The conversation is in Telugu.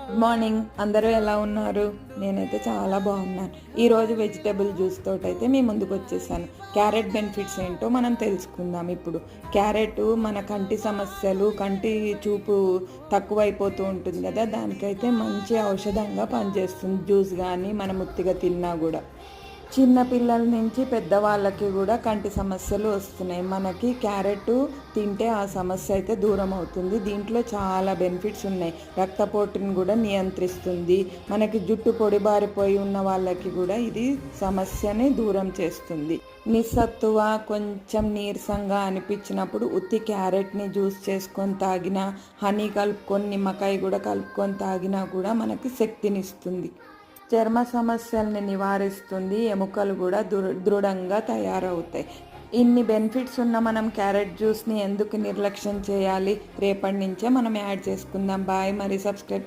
Good morning. అందరూ ఎలా ఉన్నారు? నేనైతే చాలా బాగున్నాను. ఈరోజు వెజిటేబుల్ జ్యూస్ తోటైతే మీ ముందుకు వచ్చేసాను. క్యారెట్ బెనిఫిట్స్ ఏంటో మనం తెలుసుకుందాం ఇప్పుడు. క్యారెట్ మన కంటి సమస్యలు, కంటి చూపు తక్కువైపోతూ ఉంటుంది కదా, దానికైతే మంచి ఔషధంగా పనిచేస్తుంది. జ్యూస్ కానీ మనం ఉత్తిగా తిన్నా కూడా. చిన్న పిల్లల నుంచి పెద్దవాళ్ళకి కూడా కంటి సమస్యలు వస్తున్నాయి. మనకి క్యారెట్ తింటే ఆ సమస్య అయితే దూరం అవుతుంది. దీంట్లో చాలా బెనిఫిట్స్ ఉన్నాయి. రక్తపోటుని కూడా నియంత్రిస్తుంది. మనకి జుట్టు పొడిబారిపోయి ఉన్న వాళ్ళకి కూడా ఇది సమస్యని దూరం చేస్తుంది. నిస్సత్తువ, కొంచెం నీరసంగా అనిపించినప్పుడు ఉత్తి క్యారెట్ని జ్యూస్ చేసుకొని తాగినా, హనీ కలుపుకొని, నిమ్మకాయ కూడా కలుపుకొని తాగినా కూడా మనకి శక్తినిస్తుంది. చర్మ సమస్యల్ని నివారిస్తుంది. ఎముకలు కూడా దృఢంగా తయారవుతాయి. ఇన్ని బెనిఫిట్స్ ఉన్న మనం క్యారెట్ జ్యూస్ని ఎందుకు నిర్లక్ష్యం చేయాలి? రేపటి నుంచే మనం యాడ్ చేసుకుందాం. బాయ్. మరి సబ్స్క్రైబ్